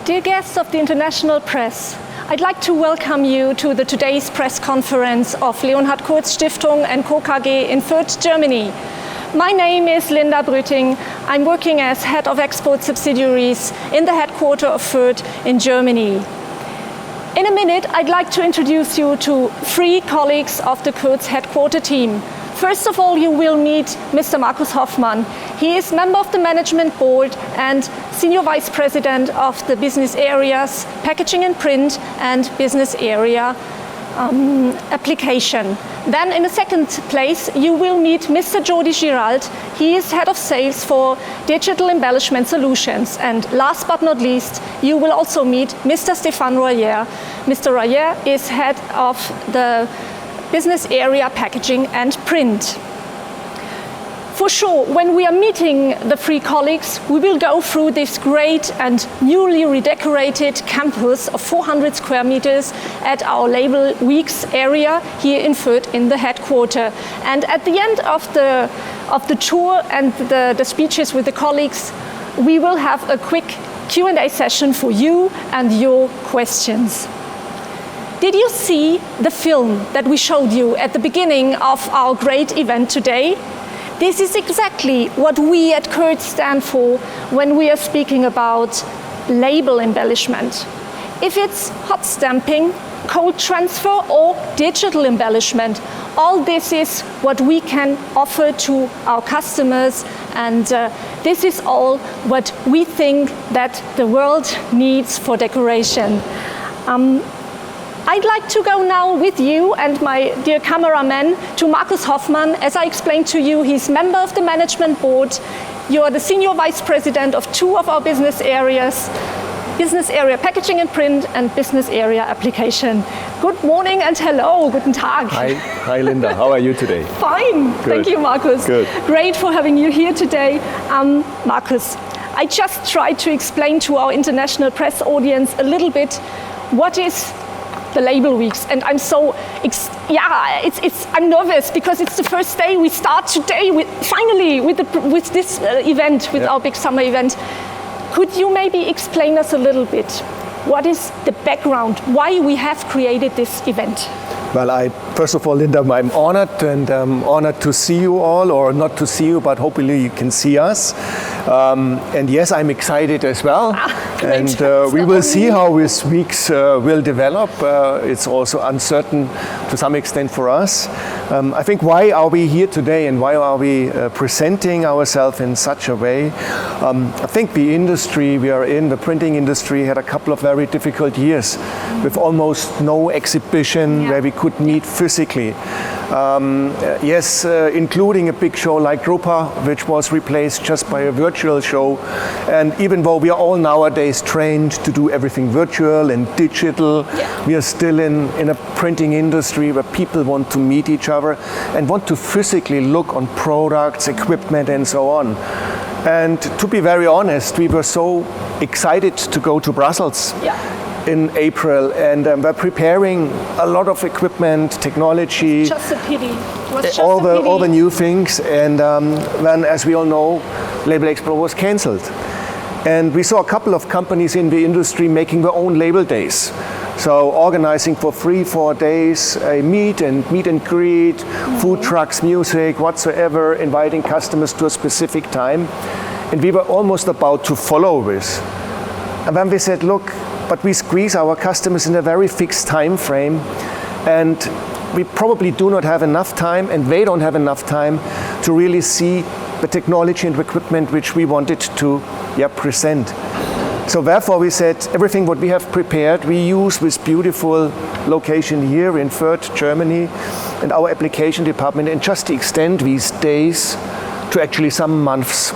Dear guests of the international press, I'd like to welcome you to today's press conference of Leonhard Kurz Stiftung and Co. KG in Fürth, Germany. My name is Linda Brüting. I'm working as head of export subsidiaries in the headquarters of Fürth in Germany. In a minute, I'd like to introduce you to 3 colleagues of the Kurz headquarter team. First of all, you will meet Mr. Markus Hoffmann. He is member of the management board and senior vice president of the business areas packaging and print and business area application. Then in the second place, you will meet Mr. Jody Girald. He is head of sales for digital embellishment solutions. And last but not least, you will also meet Mr. Stéphane Royer. Mr. Royer is head of the business area packaging and print. For sure, when we are meeting the 3 colleagues, we will go through this great and newly redecorated campus of 400 square meters at our Label Weeks area here in Fürth in the headquarters. And at the end of the tour and the speeches with the colleagues, we will have a quick Q&A session for you and your questions. Did you see the film that we showed you at the beginning of our great event today? This is exactly what we at KURZ stand for when we are speaking about label embellishment. If it's hot stamping, cold transfer or digital embellishment, all this is what we can offer to our customers, and this is all what we think that the world needs for decoration. I'd like to go now with you and my dear cameraman to Markus Hoffmann. As I explained to you, he's member of the management board. You are the senior vice president of 2 of our business areas, business area packaging and print and business area application. Good morning and hello, guten Tag. Hi Linda, how are you today? Fine, Good. Thank you Markus. Good. Great for having you here today. Markus, I just tried to explain to our international press audience a little bit what is the Label Weeks, and I'm so I'm nervous because it's the first day we start today finally with this event, with our big summer event. Could you maybe explain us a little bit what is the background, why we have created this event? Well, first of all, Linda, I'm honored, and honored to see you all, or not to see you, but hopefully you can see us. And yes, I'm excited as well. And we will see how this weeks will develop. It's also uncertain to some extent for us. I think why are we here today and why are we presenting ourselves in such a way? I think the industry we are in, the printing industry, had a couple of very difficult years with almost no exhibition where we could meet physically. Including a big show like Drupa, which was replaced just by a virtual show. And even though we are all nowadays trained to do everything virtual and digital, we are still in a printing industry where people want to meet each other and want to physically look on products, equipment and so on. And to be very honest, we were so excited to go to Brussels in April, and we're preparing a lot of equipment, technology. It's just a pity. It was just all the new things, and then, as we all know, Label Expo was cancelled. And we saw a couple of companies in the industry making their own label days. So organizing for 3-4 days a meet and greet, food trucks, music, whatsoever, inviting customers to a specific time. And we were almost about to follow this. And then we said, look, but we squeeze our customers in a very fixed time frame, and we probably do not have enough time, and they don't have enough time to really see the technology and equipment which we wanted to present. So therefore we said everything what we have prepared, we use this beautiful location here in Fürth, Germany, and our application department, and just to extend these days to actually some months,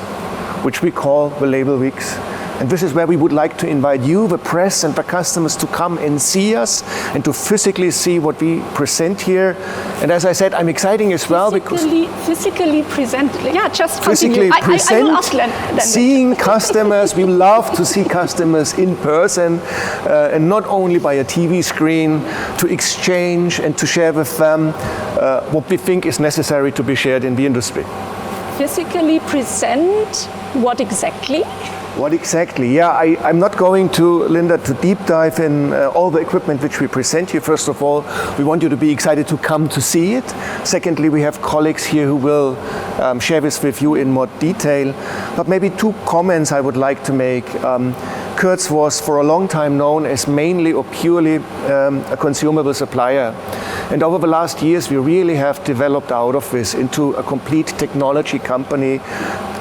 which we call the Label Weeks. And this is where we would like to invite you, the press and the customers, to come and see us and to physically see what we present here. And as I said, I'm exciting as well because physically present. Just physically continue. present. I will ask then. Seeing customers, we love to see customers in person, and not only by a TV screen, to exchange and to share with them what we think is necessary to be shared in the industry. Physically present what exactly? What exactly? Yeah, I'm not going to, Linda, to deep dive in all the equipment which we present you. First of all, we want you to be excited to come to see it. Secondly, we have colleagues here who will share this with you in more detail. But maybe two comments I would like to make. KURZ was for a long time known as mainly or purely a consumable supplier. And over the last years, we really have developed out of this into a complete technology company,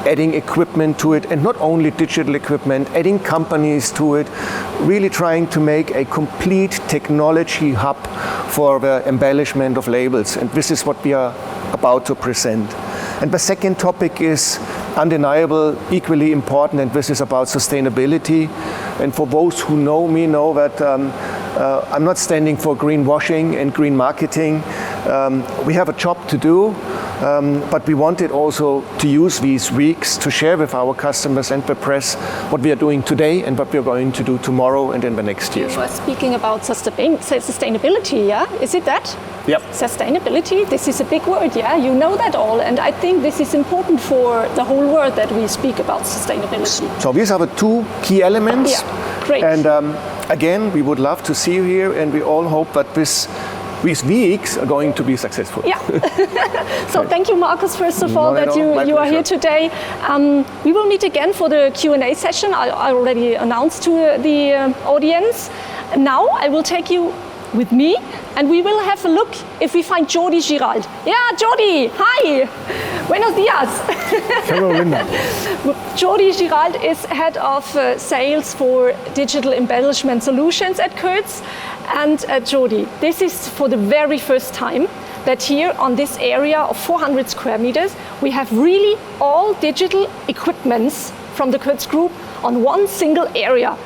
adding equipment to it, and not only digital equipment, adding companies to it, really trying to make a complete technology hub for the embellishment of labels. And this is what we are about to present. And the second topic is undeniable, equally important, and this is about sustainability. And for those who know me know that I'm not standing for greenwashing and green marketing. We have a job to do, but we wanted also to use these weeks to share with our customers and the press what we are doing today and what we are going to do tomorrow and in the next years. You were speaking about sustainability, yeah? Is it that? Yep. Sustainability, this is a big word, yeah? You know that all, and I think this is important for the whole world that we speak about sustainability. So these are the two key elements. Yeah, great. And again, we would love to see you here, and we all hope that these weeks are going to be successful. Yeah. So thank you, Markus, first of all, that you are here today. We will meet again for the Q&A session. I already announced to the audience. Now I will take you with me, and we will have a look if we find Jordi Girald. Yeah, Jordi, hi. Buenos dias. Hello, Linda. Jordi Girald is head of sales for digital embellishment solutions at KURZ. And Jordi, this is for the very first time that here on this area of 400 square meters, we have really all digital equipments from the KURZ group on one single area.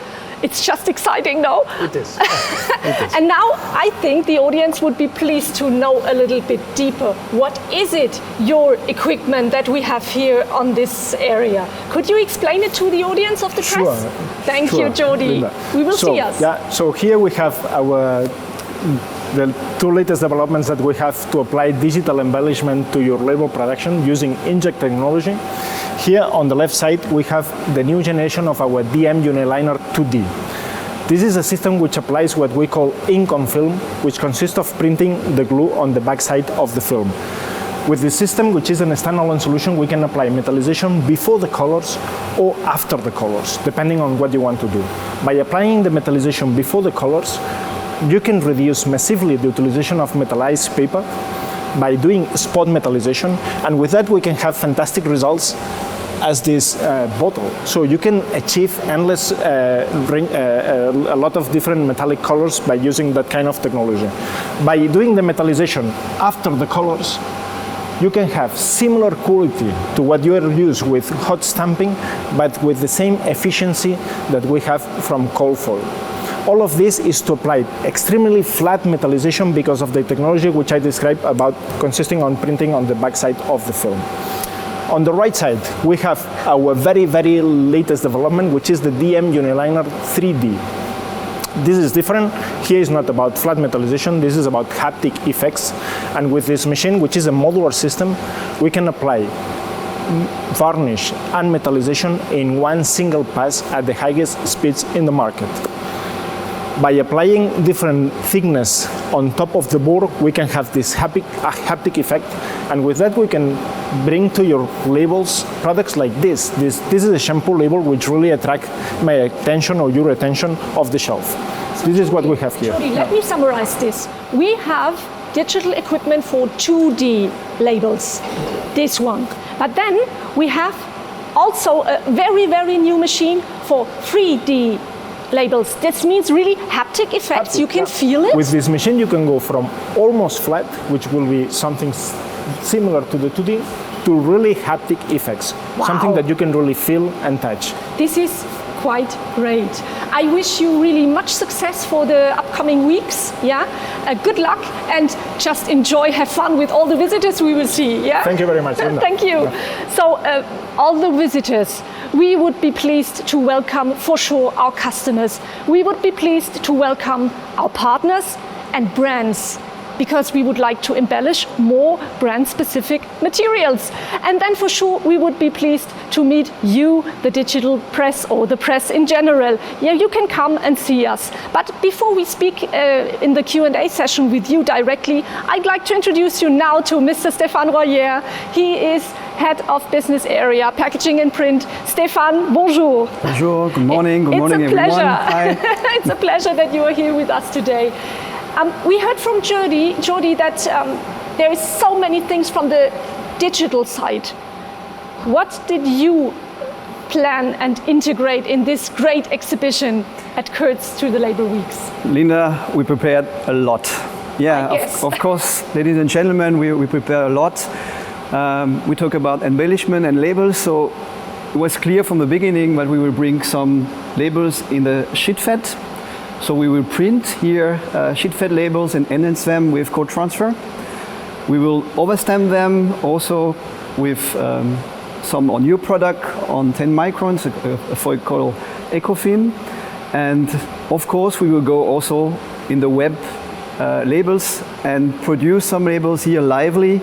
It's just exciting, no? It is. It is. And now I think the audience would be pleased to know a little bit deeper. What is it, your equipment that we have here on this area? Could you explain it to the audience of the press? Sure. Thank you, Jordi. Linda. We will see us. Yeah, so here we have the two latest developments that we have to apply digital embellishment to your label production using inkjet technology. Here on the left side, we have the new generation of our DM Uniliner 2D. This is a system which applies what we call ink on film, which consists of printing the glue on the back side of the film. With this system, which is a standalone solution, we can apply metallization before the colors or after the colors, depending on what you want to do. By applying the metallization before the colors, you can reduce massively the utilization of metallized paper by doing spot metallization, and with that we can have fantastic results as this bottle. So you can achieve endless a lot of different metallic colors by using that kind of technology. By doing the metallization after the colors, you can have similar quality to what you are used with hot stamping, but with the same efficiency that we have from cold foil. All of this is to apply extremely flat metallization because of the technology which I described about consisting on printing on the backside of the film. On the right side, we have our very, very latest development, which is the DM Uniliner 3D. This is different. Here is not about flat metallization, this is about haptic effects. And with this machine, which is a modular system, we can apply varnish and metallization in one single pass at the highest speeds in the market. By applying different thickness on top of the board, we can have this haptic effect, and with that we can bring to your labels products like this. This is a shampoo label which really attract my attention or your attention of the shelf. So this is what we have here. Jordi, let me summarize this. We have digital equipment for 2D labels, this one. But then we have also a very, very new machine for 3D labels. This means really haptic effects. You can feel it. With this machine you can go from almost flat, which will be something similar to the 2D, to really haptic effects. Wow. Something that you can really feel and touch. This is quite great. I wish you really much success for the upcoming weeks. Yeah, good luck, and just enjoy, have fun with all the visitors we will see. Yeah. Thank you very much, Linda. Thank you. Yeah. So all the visitors, we would be pleased to welcome for sure our customers. We would be pleased to welcome our partners and brands because we would like to embellish more brand-specific materials. And then for sure, we would be pleased to meet you, the digital press or the press in general. Yeah, you can come and see us. But before we speak in the Q&A session with you directly, I'd like to introduce you now to Mr. Stéphane Royer. He is Head of Business Area, Packaging and Print. Stéphane, bonjour. Bonjour, good morning, everyone. Hi. It's a pleasure that you are here with us today. We heard from Jody that there is so many things from the digital side. What did you plan and integrate in this great exhibition at KURZ through the Label Weeks? Linda, we prepared a lot. Yeah, of course, ladies and gentlemen, we prepared a lot. We talk about embellishment and labels, so it was clear from the beginning that we will bring some labels in the sheet fed. So we will print here sheet fed labels and enhance them with code transfer. We will overstamp them also with some on new product on 10 microns, a foil called Ecofin. And of course, we will go also in the web labels and produce some labels here lively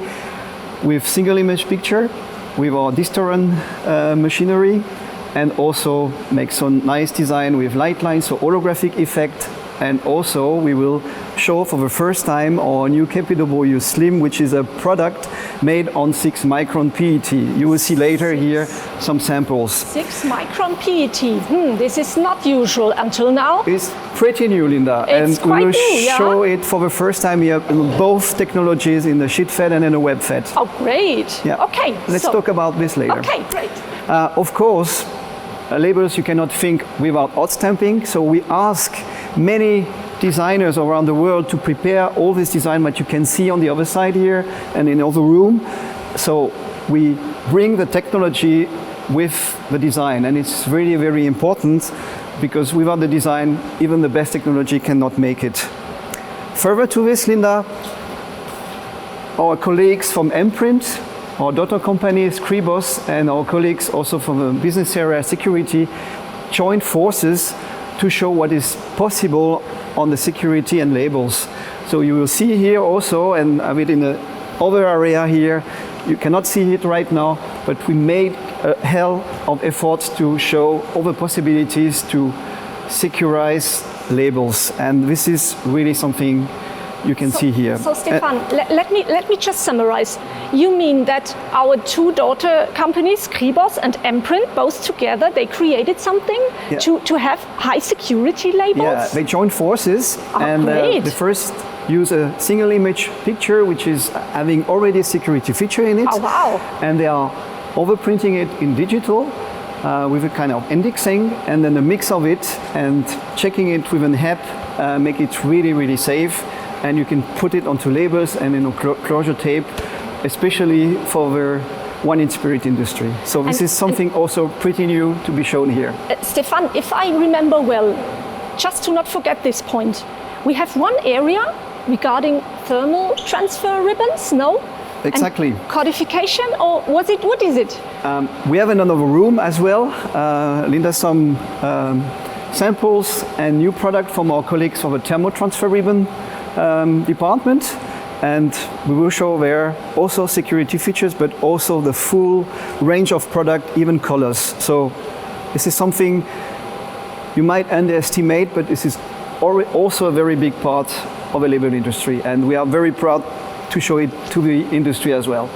with single image picture, with our Distoran machinery, and also make some nice design with light lines, so holographic effect. And also we will show for the first time our new KPW Slim, which is a product made on 6 micron PET. You will see later here some samples. 6 micron PET, this is not usual until now. It's pretty new, Linda. It's and we will new, show it for the first time here, both technologies in the sheet fed and in the web fed. Oh, great. Yeah. Okay. Let's talk about this later. Okay, great. Of course, labels you cannot think without hot stamping, so we ask many designers around the world to prepare all this design that you can see on the other side here and in the other room. So we bring the technology with the design, and it's really very important because without the design, even the best technology cannot make it. Further to this, Linda, our colleagues from Mprint, our daughter company Scribos, and our colleagues also from the business area security joined forces to show what is possible on the security and labels. So you will see here also, and I have it in the other area here, you cannot see it right now, but we made a hell of efforts to show all the possibilities to securize labels, and this is really something you can see here. So Stéphane, let me just summarize. You mean that our two daughter companies, Scribos and Mprint, both together, they created something to have high security labels? Yeah, they joined forces, and they first use a single image picture, which is having already a security feature in it. Oh, wow. And they are overprinting it in digital with a kind of indexing, and then a mix of it and checking it with an app, make it really, really safe. And you can put it onto labels and in a closure tape, especially for the wine and spirit industry. So this is something also pretty new to be shown here. Stéphane, if I remember well, just to not forget this point, we have one area regarding thermal transfer ribbons, no? Exactly. And codification, or what is it? We have another room as well. Linda, some samples and new product from our colleagues from the thermal transfer ribbon department, and we will show there also security features, but also the full range of product, even colors. So this is something you might underestimate, but this is also a very big part of the label industry, and we are very proud to show it to the industry as well.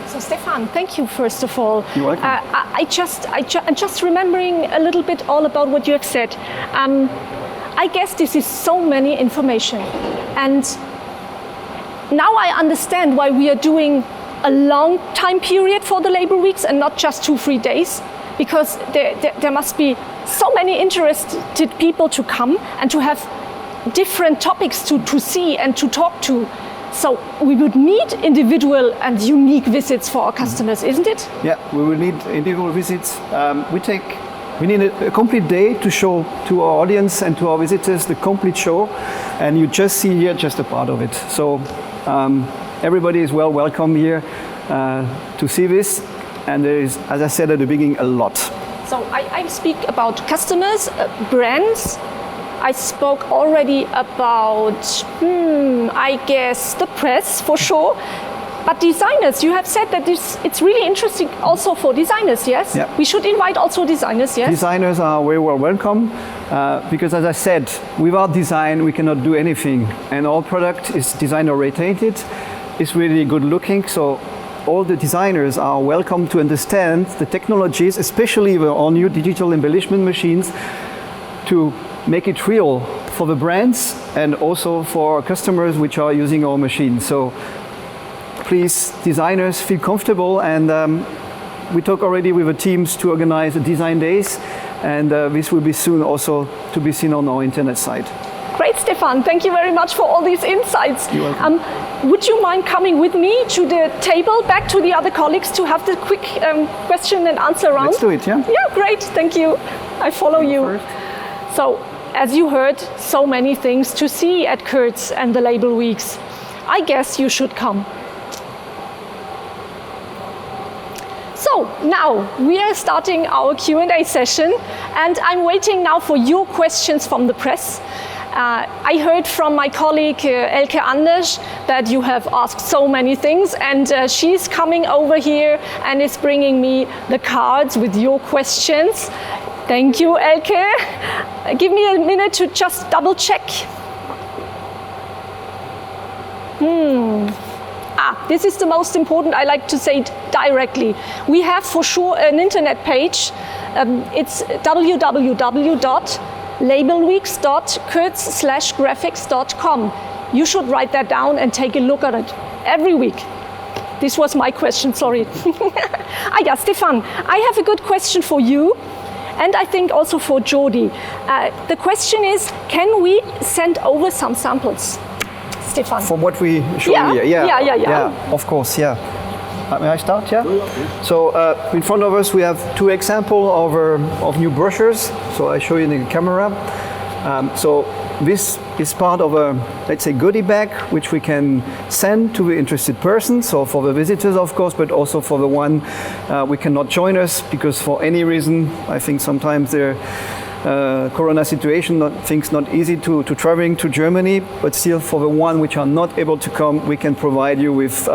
So Stéphane, thank you first of all. You're welcome. I'm just remembering a little bit all about what you have said. I guess this is so many information, and now I understand why we are doing a long time period for the Label Weeks and not just 2-3 days, because there must be so many interested people to come and to have different topics to see and to talk to. So we would need individual and unique visits for our customers, isn't it? Yeah, we will need individual visits. We need a complete day to show to our audience and to our visitors the complete show, and you just see here just a part of it. So everybody is welcome here to see this, and there is, as I said at the beginning, a lot. So I speak about customers, brands, I spoke already about, I guess, the press for sure. But designers, you have said that it's really interesting also for designers, yes? Yeah. We should invite also designers, yes? Designers are very well welcome because, as I said, without design we cannot do anything. And our product is design oriented, it's really good looking. So all the designers are welcome to understand the technologies, especially with our new digital embellishment machines, to make it real for the brands and also for our customers which are using our machines. So please, designers, feel comfortable, and we talk already with the teams to organize the design days, and this will be soon also to be seen on our internet site. Great, Stefan. Thank you very much for all these insights. You're welcome. Would you mind coming with me to the table, back to the other colleagues, to have the quick question and answer round? Let's do it, yeah? Yeah, great. Thank you. I follow you. First. So, as you heard, so many things to see at KURZ and the Label Weeks. I guess you should come. So now we are starting our Q&A session, and I'm waiting now for your questions from the press. I heard from my colleague Elke Anders that you have asked so many things, and she's coming over here and is bringing me the cards with your questions. Thank you, Elke. Give me a minute to just double check. This is the most important. I like to say it directly. We have for sure an internet page. It's www.labelweeks.kurz/graphics.com. You should write that down and take a look at it every week. This was my question, sorry. Yeah, Stefan, I have a good question for you, and I think also for Jody. The question is, can we send over some samples? Stefan. From what we showed here, yeah, of course, yeah. May I start? Yeah. So in front of us we have two examples of new brochures. So I show you in the camera. So this is part of a, let's say, goodie bag which we can send to the interested person. So for the visitors, of course, but also for the one we cannot join us because for any reason, I think sometimes they're Corona situation, things not easy to traveling to Germany, but still for the one which are not able to come, we can provide you with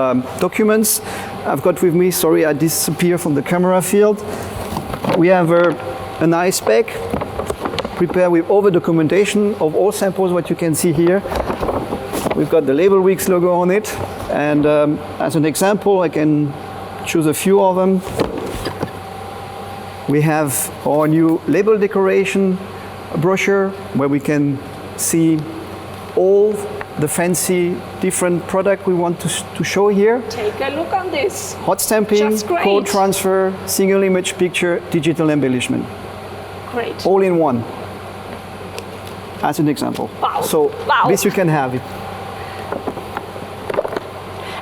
documents. I've got with me, sorry I disappear from the camera field. We have a nice bag prepared with all the documentation of all samples, what you can see here. We've got the Label Weeks logo on it, and as an example I can choose a few of them. We have our new label decoration brochure where we can see all the fancy different product we want to show here. Take a look on this. Hot stamping, code transfer, single image picture, digital embellishment. Great. All in one, as an example. Wow. So this you can have it.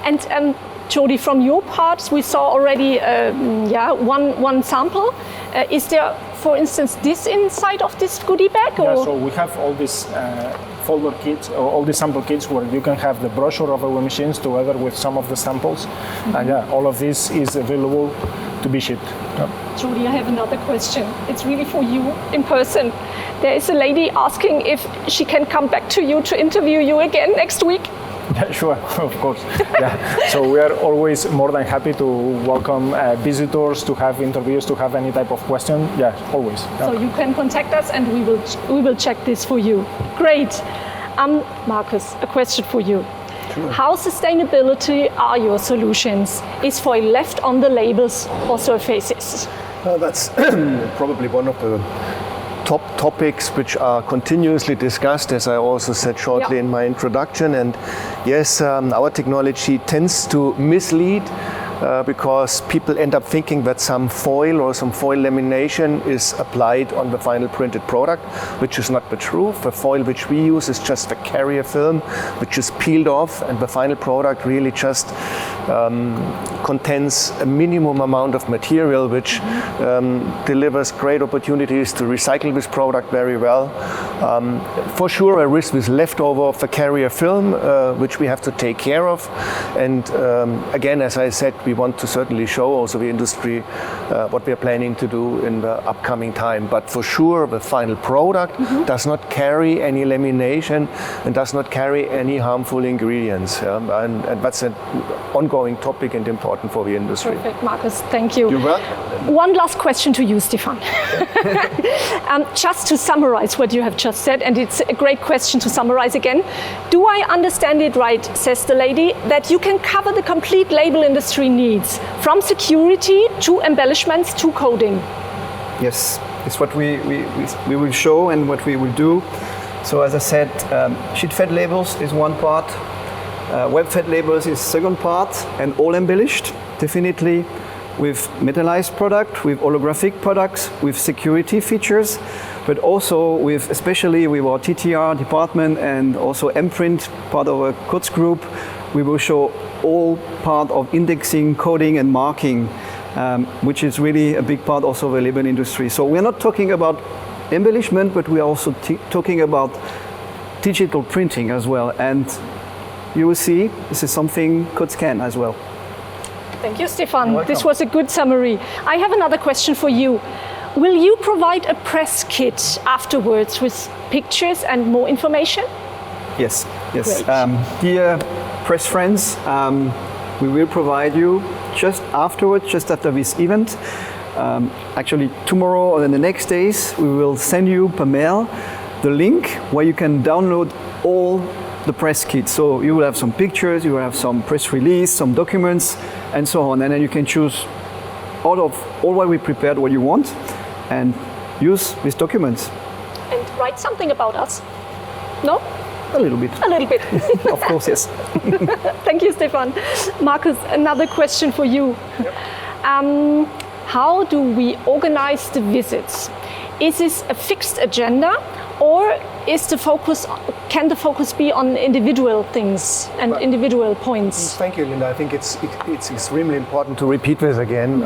And Jody, from your part, we saw already one sample. Is there, for instance, this inside of this goodie bag? Or? Yeah, so we have all these folder kits, or all these sample kits where you can have the brochure of our machines together with some of the samples. And all of this is available to be shipped. Yep. Jody, I have another question. It's really for you in person. There is a lady asking if she can come back to you to interview you again next week. Yeah, sure, of course. Yeah. So we are always more than happy to welcome visitors, to have interviews, to have any type of question. Yeah, always. Yeah. So you can contact us and we will check this for you. Great. Marcus, a question for you. Sure. How sustainability are your solutions? Is foil left on the labels or surfaces? Well, that's probably one of the top topics which are continuously discussed, as I also said shortly in my introduction. And yes, our technology tends to mislead because people end up thinking that some foil or some foil lamination is applied on the final printed product, which is not the truth. The foil which we use is just the carrier film, which is peeled off, and the final product really just contains a minimum amount of material, which delivers great opportunities to recycle this product very well. For sure, a risk is leftover of the carrier film, which we have to take care of. And again, as I said, we want to certainly show also the industry what we are planning to do in the upcoming time. But for sure, the final product does not carry any lamination and does not carry any harmful ingredients. And that's an ongoing topic and important for the industry. Perfect, Markus. Thank you. You're welcome. One last question to you, Stefan. Just to summarize what you have just said, and it's a great question to summarize again. Do I understand it right, says the lady, that you can cover the complete label industry needs, from security to embellishments to coding? Yes, it's what we will show and what we will do. So as I said, sheet-fed labels is one part, web-fed labels is second part, and all embellished, definitely with metallized product, with holographic products, with security features, but also with, especially with our TTR department and also Mprint, part of our KURZ group, we will show all part of indexing, coding and marking, which is really a big part also of the label industry. So we're not talking about embellishment, but we are also talking about digital printing as well. And you will see this is something KURZ can as well. Thank you, Stefan. This was a good summary. I have another question for you. Will you provide a press kit afterwards with pictures and more information? Yes, yes. Dear press friends, we will provide you just afterwards, just after this event. Actually, tomorrow or in the next days, we will send you per mail the link where you can download all the press kit. So you will have some pictures, you will have some press release, some documents, and so on. And then you can choose out of all what we prepared, what you want, and use these documents. And write something about us. No? A little bit. A little bit. Of course, yes. Thank you, Stefan. Markus, another question for you. Yep. How do we organize the visits? Is this a fixed agenda, or is the focus, can the focus be on individual things and individual points? Thank you, Linda. I think it's extremely important to repeat this again.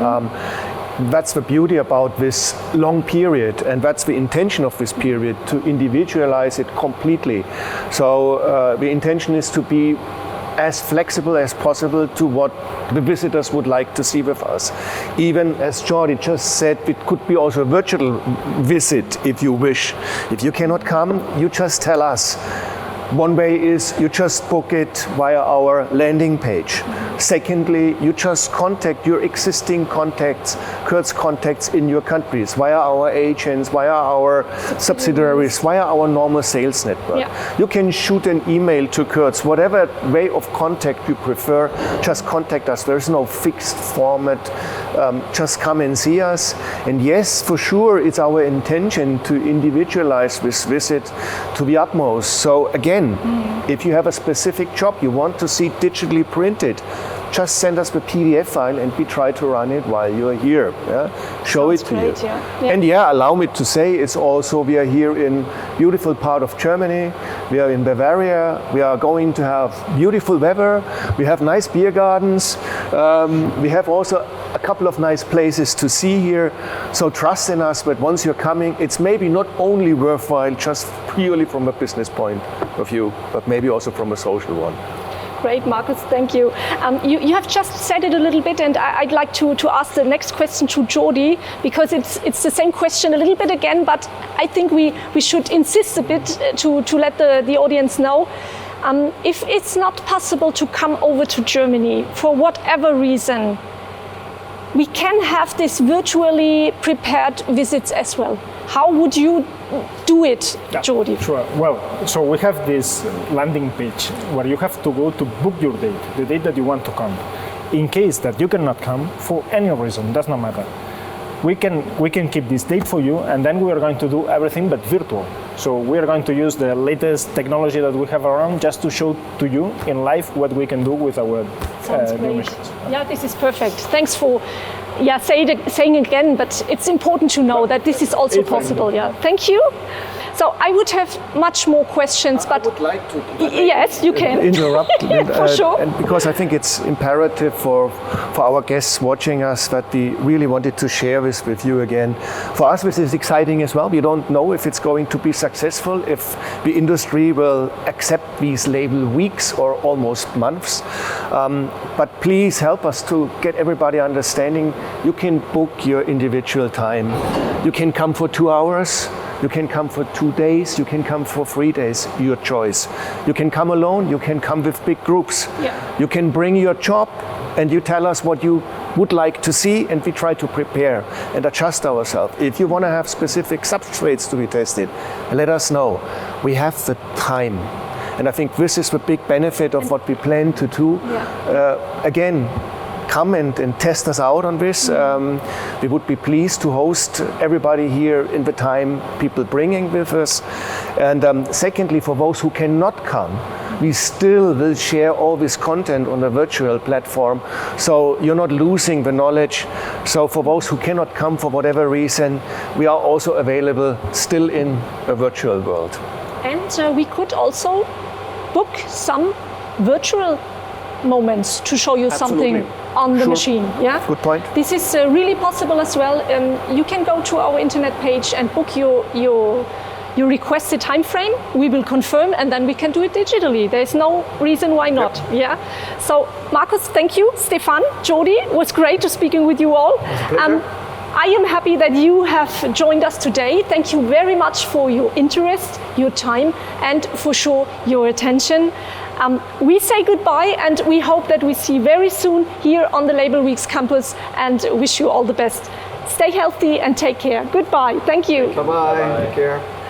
That's the beauty about this long period, and that's the intention of this period, to individualize it completely. So the intention is to be as flexible as possible to what the visitors would like to see with us. Even as Jordi just said, it could be also a virtual visit if you wish. If you cannot come, you just tell us. One way is you just book it via our landing page. Secondly, you just contact your existing contacts, KURZ contacts in your countries, via our agents, via our subsidiaries, via our normal sales network. Yeah. You can shoot an email to KURZ, whatever way of contact you prefer, just contact us. There's no fixed format. Just come and see us. And yes, for sure, it's our intention to individualize this visit to the utmost. So again, if you have a specific job you want to see digitally printed, just send us the PDF file and we try to run it while you're here. Yeah? Show Sounds it to great, you. Yeah. Yeah. And allow me to say, it's also, we are here in beautiful part of Germany. We are in Bavaria. We are going to have beautiful weather. We have nice beer gardens. We have also a couple of nice places to see here. So trust in us, but once you're coming, it's maybe not only worthwhile just purely from a business point of view, but maybe also from a social one. Great, Markus, thank you. You have just said it a little bit, and I'd like to ask the next question to Jordi, because it's the same question a little bit again, but I think we should insist a bit to let the audience know. If it's not possible to come over to Germany for whatever reason, we can have this virtually prepared visits as well. How would you do it, Jordi? Sure. Well, so we have this landing page where you have to go to book your date, the date that you want to come. In case that you cannot come for any reason, does not matter. We can keep this date for you, and then we are going to do everything but virtual. So we are going to use the latest technology that we have around just to show to you in live what we can do with our new machines. Yeah, this is perfect. Thanks for saying again, but it's important to know that this is also possible. Yeah, thank you. So I would have much more questions, but I would like to yes, you can interrupt for sure. and because I think it's imperative for our guests watching us that we really wanted to share this with you again. For us, this is exciting as well. We don't know if it's going to be successful, if the industry will accept these label weeks or almost months. But please help us to get everybody understanding. You can book your individual time. You can come for 2 hours. You can come for 2 days, you can come for 3 days, your choice. You can come alone, you can come with big groups. Yeah. You can bring your job and you tell us what you would like to see, and we try to prepare and adjust ourselves. If you want to have specific substrates to be tested, let us know. We have the time. And I think this is the big benefit of what we plan to do. Yeah. Again, come and test us out on this. We would be pleased to host everybody here in the time people bringing with us. And secondly, for those who cannot come, we still will share all this content on a virtual platform, so you're not losing the knowledge. So for those who cannot come for whatever reason, we are also available still in a virtual world. And we could also book some virtual moments to show you something on the machine. Yeah, good point. This is really possible as well. You can go to our internet page and book your requested time frame. We will confirm, and then we can do it digitally. There's no reason why not. Yep. Yeah. So Markus, thank you. Stefan, Jody, it was great to speaking with you all. I am happy that you have joined us today. Thank you very much for your interest, your time, and for sure your attention. We say goodbye, and we hope that we see you very soon here on the Label Weeks campus, and wish you all the best. Stay healthy and take care. Goodbye. Thank you. Bye-bye. Take care.